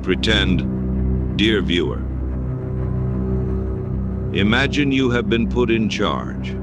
Pretend, dear viewer, imagine you have been put in charge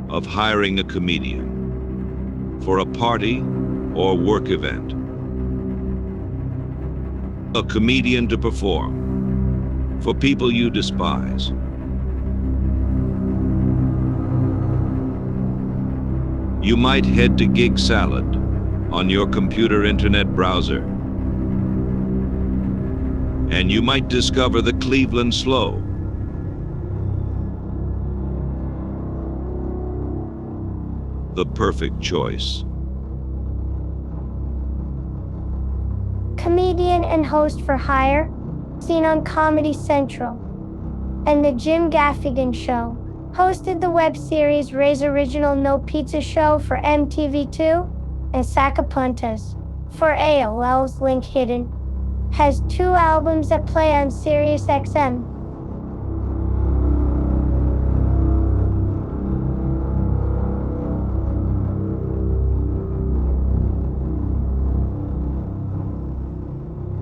of hiring a comedian for a party or work event. A comedian to perform for people you despise. You might head to Gig Salad on your computer internet browser, and you might discover the Cleveland Slow. The perfect choice. Comedian and host for hire, seen on Comedy Central, and The Jim Gaffigan Show. Hosted the web series Ray's Original No Pizza Show for MTV2 and Sacapuntas for AOL's Link Hidden. Has 2 albums that play on Sirius XM.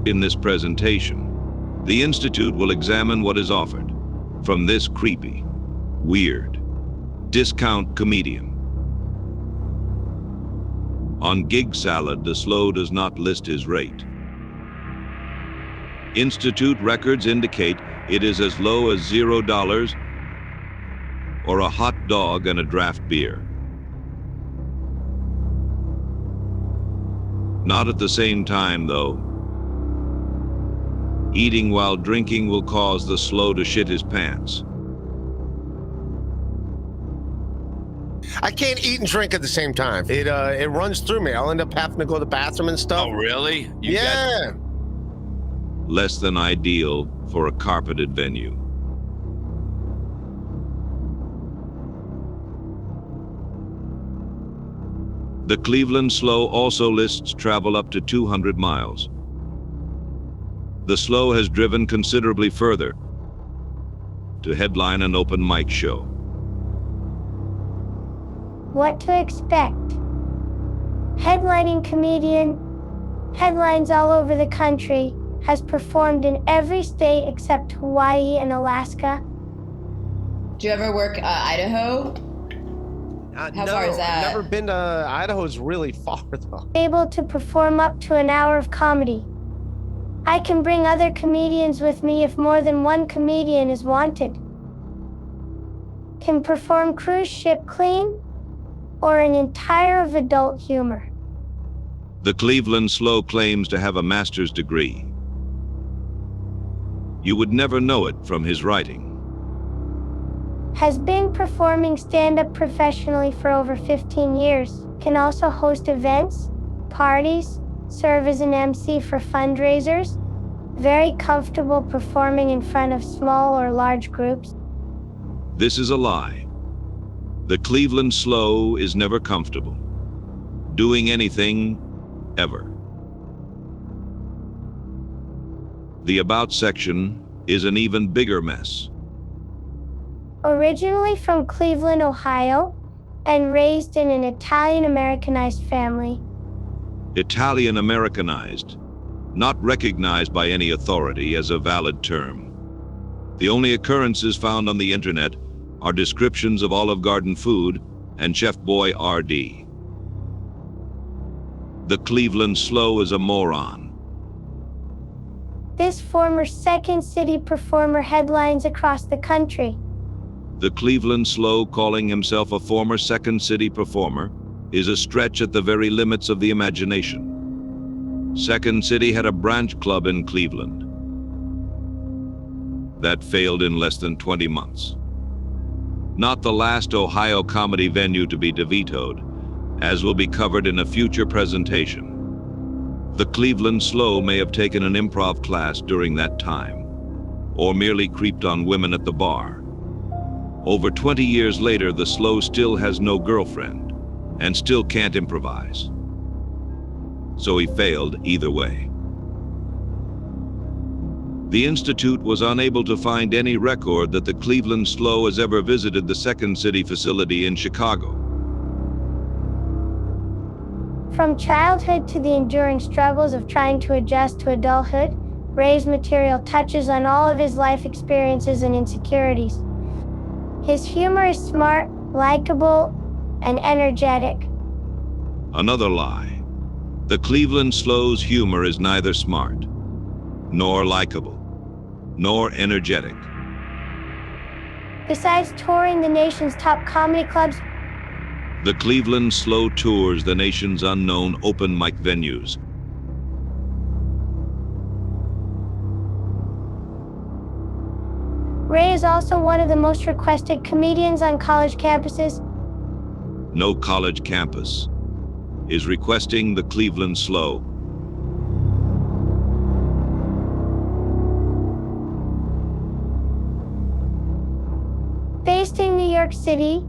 In this presentation, the Institute will examine what is offered from this creepy, weird, discount comedian. On Gig Salad, the Slow does not list his rate. Institute records indicate it is as low as $0 or a hot dog and a draft beer. Not at the same time, though. Eating while drinking will cause the Slow to shit his pants. I can't eat and drink at the same time. It runs through me. I'll end up having to go to the bathroom and stuff. Oh, really? Yeah. Less than ideal for a carpeted venue. The Cleveland Slow also lists travel up to 200 miles. The Slow has driven considerably further to headline an open mic show. What to expect? Headlining comedian, headlines all over the country, has performed in every state except Hawaii and Alaska. Do you ever work Idaho? How far is that? I've never been to Idaho. It's really far though. Able to perform up to an hour of comedy. I can bring other comedians with me if more than one comedian is wanted. Can perform cruise ship clean or an entire of adult humor. The Cleveland Slow claims to have a master's degree. You would never know it from his writing. Has been performing stand-up professionally for over 15 years. Can also host events, parties, serve as an MC for fundraisers. Very comfortable performing in front of small or large groups. This is a lie. The Cleveland Slow is never comfortable doing anything, ever. The About section is an even bigger mess. Originally from Cleveland, Ohio, and raised in an Italian-Americanized family. Italian-Americanized, not recognized by any authority as a valid term. The only occurrences found on the internet are descriptions of Olive Garden food and Chef Boy RD. The Cleveland Slow is a moron. This former Second City performer headlines across the country. The Cleveland Slow calling himself a former Second City performer is a stretch at the very limits of the imagination. Second City had a branch club in Cleveland that failed in less than 20 months. Not the last Ohio comedy venue to be DeVito'd, as will be covered in a future presentation. The Cleveland Slow may have taken an improv class during that time, or merely creeped on women at the bar. Over 20 years later, the Slow still has no girlfriend, and still can't improvise. So he failed either way. The Institute was unable to find any record that the Cleveland Slow has ever visited the Second City facility in Chicago. From childhood to the enduring struggles of trying to adjust to adulthood, Ray's material touches on all of his life experiences and insecurities. His humor is smart, likable, and energetic. Another lie. The Cleveland Slow's humor is neither smart, nor likable, nor energetic. Besides touring the nation's top comedy clubs, The Cleveland Slow tours the nation's unknown open mic venues. Ray is also one of the most requested comedians on college campuses. No college campus is requesting the Cleveland Slow. Based in New York City,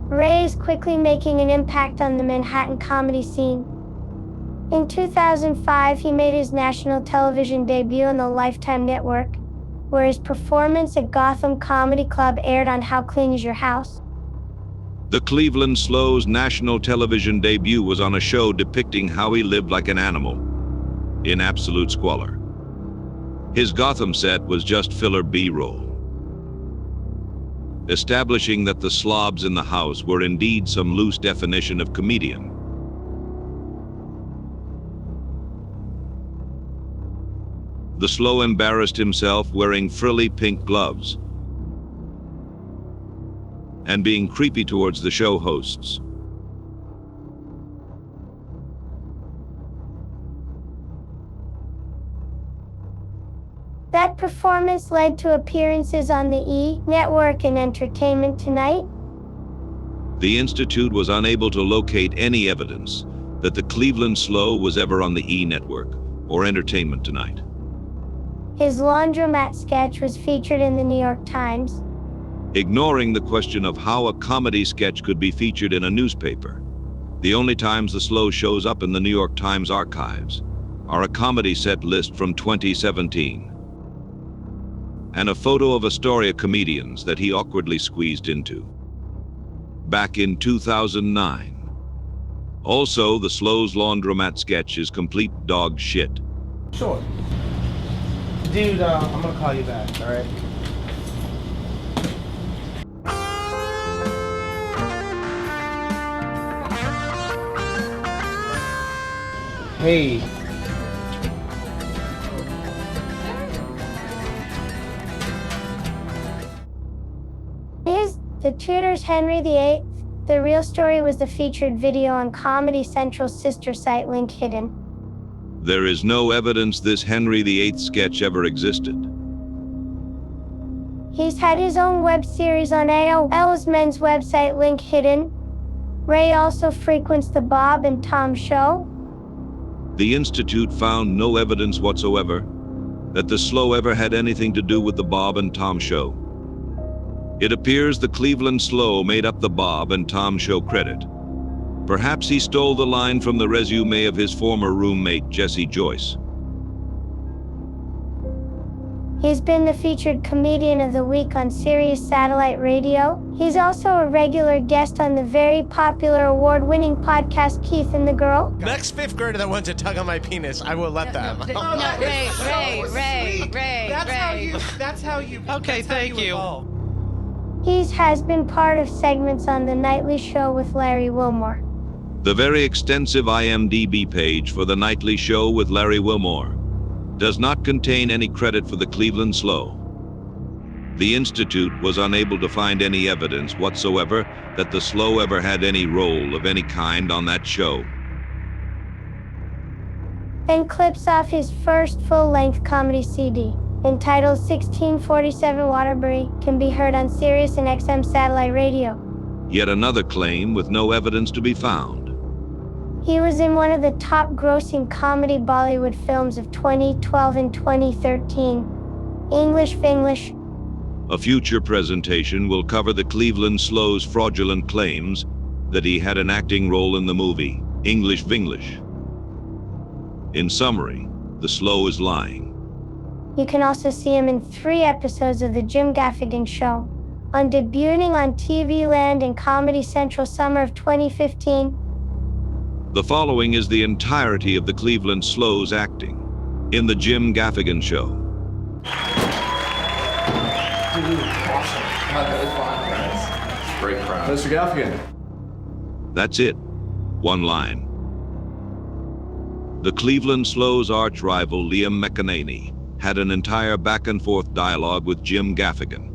Ray is quickly making an impact on the Manhattan comedy scene. In 2005, he made his national television debut on the Lifetime Network, where his performance at Gotham Comedy Club aired on How Clean Is Your House? The Cleveland Slow's national television debut was on a show depicting how he lived like an animal, in absolute squalor. His Gotham set was just filler B-roll, establishing that the slobs in the house were indeed some loose definition of comedian. The Slow embarrassed himself wearing frilly pink gloves and being creepy towards the show hosts. That performance led to appearances on the E! Network and Entertainment Tonight. The Institute was unable to locate any evidence that the Cleveland Slow was ever on the E! Network or Entertainment Tonight. His Laundromat sketch was featured in the New York Times. Ignoring the question of how a comedy sketch could be featured in a newspaper, the only times the Slow shows up in the New York Times archives are a comedy set list from 2017 and a photo of Astoria comedians that he awkwardly squeezed into back in 2009. Also, the Slow's Laundromat sketch is complete dog shit. Sure. Dude, I'm gonna call you back, alright? Hey. Here's The Tudors Henry VIII. The real story was the featured video on Comedy Central's sister site, link hidden. There is no evidence this Henry VIII sketch ever existed. He's had his own web series on AOL's men's website, link hidden. Ray also frequents the Bob and Tom Show. The Institute found no evidence whatsoever that the Slow ever had anything to do with the Bob and Tom Show. It appears the Cleveland Slow made up the Bob and Tom Show credit. Perhaps he stole the line from the Résumé of his former roommate, Jesse Joyce. He's been the featured comedian of the week on Sirius Satellite Radio. He's also a regular guest on the very popular award-winning podcast Keith and the Girl. Next fifth grader that wants to tug on my penis, I will let them. Ray. That's how you. Okay, thank you. He has been part of segments on The Nightly Show with Larry Wilmore. The very extensive IMDb page for The Nightly Show with Larry Wilmore does not contain any credit for the Cleveland Slow. The Institute was unable to find any evidence whatsoever that the Slow ever had any role of any kind on that show. And clips off his first full-length comedy CD, entitled 1647 Waterbury, can be heard on Sirius and XM Satellite Radio. Yet another claim with no evidence to be found. He was in one of the top-grossing comedy Bollywood films of 2012 and 2013, English Vinglish. A future presentation will cover the Cleveland Slow's fraudulent claims that he had an acting role in the movie, English Vinglish. In summary, the Slow is lying. You can also see him in 3 episodes of The Jim Gaffigan Show, on debuting on TV Land and Comedy Central summer of 2015. The following is the entirety of the Cleveland Slow's acting. In the Jim Gaffigan Show. Great crowd. Mr. Gaffigan. That's it. One line. The Cleveland Slow's arch rival, Liam McEnany, had an entire back-and-forth dialogue with Jim Gaffigan.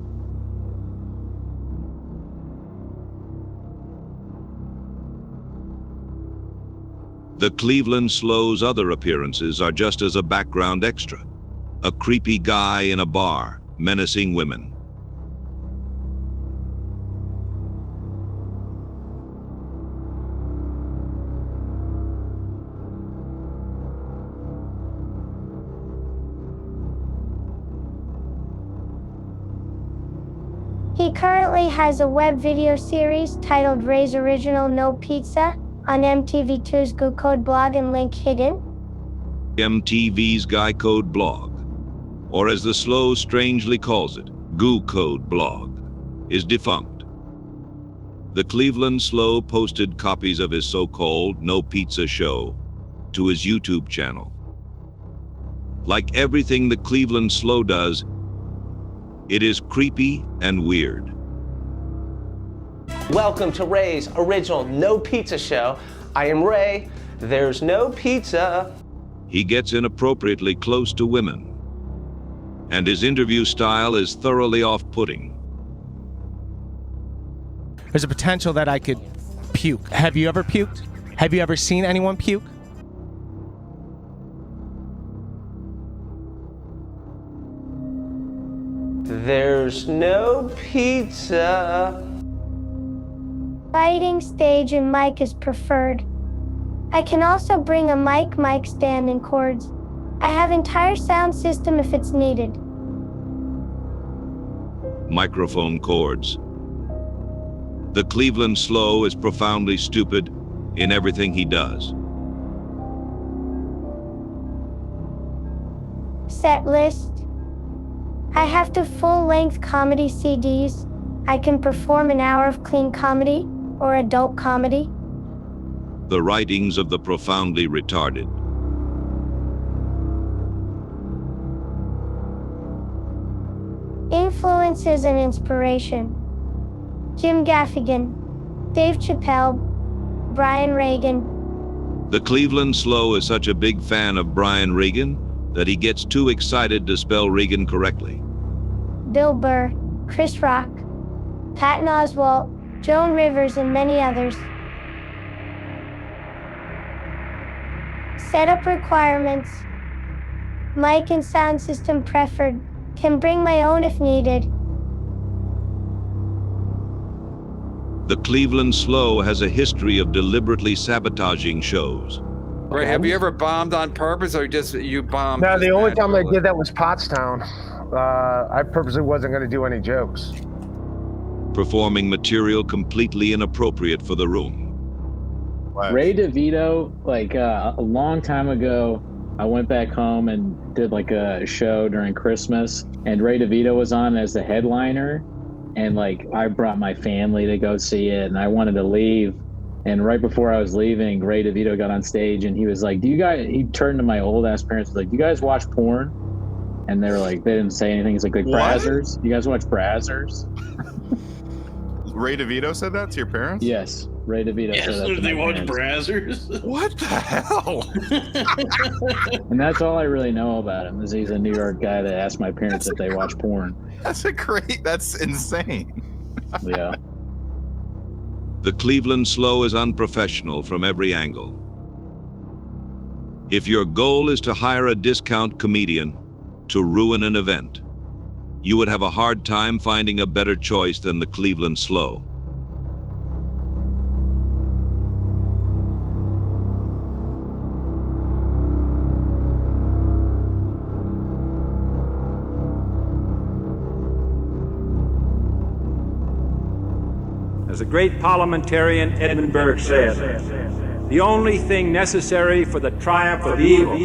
The Cleveland Slow's other appearances are just as a background extra. A creepy guy in a bar, menacing women. He currently has a web video series titled Ray's Original No Pizza on MTV2's Goo Code blog and link hidden. MTV's Guy Code blog, or as the Slow strangely calls it, Goo Code blog, is defunct. The Cleveland Slow posted copies of his so-called No Pizza show to his YouTube channel. Like everything the Cleveland Slow does, it is creepy and weird. Welcome to Ray's Original No Pizza Show. I am Ray. There's no pizza. He gets inappropriately close to women, and his interview style is thoroughly off-putting. There's a potential that I could puke. Have you ever puked? Have you ever seen anyone puke? There's no pizza. Lighting, stage, and mic is preferred. I can also bring a mic stand and cords. I have entire sound system if it's needed. Microphone cords. The Cleveland Slow is profoundly stupid in everything he does. Set list. I have 2 full-length comedy CDs. I can perform an hour of clean comedy or adult comedy. The writings of the profoundly retarded. Influences and inspiration. Jim Gaffigan, Dave Chappelle, Brian Regan. The Cleveland Slow is such a big fan of Brian Regan that he gets too excited to spell Regan correctly. Bill Burr, Chris Rock, Patton Oswalt, Joan Rivers, and many others. Setup requirements. Mic and sound system preferred. Can bring my own if needed. The Cleveland Slow has a history of deliberately sabotaging shows. Ray, have you ever bombed on purpose, or just you bombed? No, just the only time I naturally? did that was Pottstown. I purposely wasn't going to do any jokes. Performing material completely inappropriate for the room. Ray DeVito, like a long time ago, I went back home and did like a show during Christmas, and Ray DeVito was on as the headliner, and like I brought my family to go see it, and I wanted to leave, and right before I was leaving, Ray DeVito got on stage, and he was like, he turned to my old ass parents, was like, do you guys watch porn? And they were like, they didn't say anything. He's like Brazzers? You guys watch Brazzers? Ray DeVito said that to your parents? Yes, Ray DeVito said that to they my watch parents. Brazzers. What the hell? And that's all I really know about him, is he's a New York guy that asked my parents if they watch porn. That's insane. Yeah. The Cleveland Slow is unprofessional from every angle. If your goal is to hire a discount comedian to ruin an event, you would have a hard time finding a better choice than the Cleveland Slow. As the great parliamentarian Edmund Burke said, the only thing necessary for the triumph of evil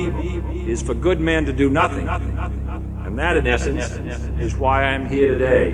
is for good men to do nothing. And that, in essence, is why I'm here today.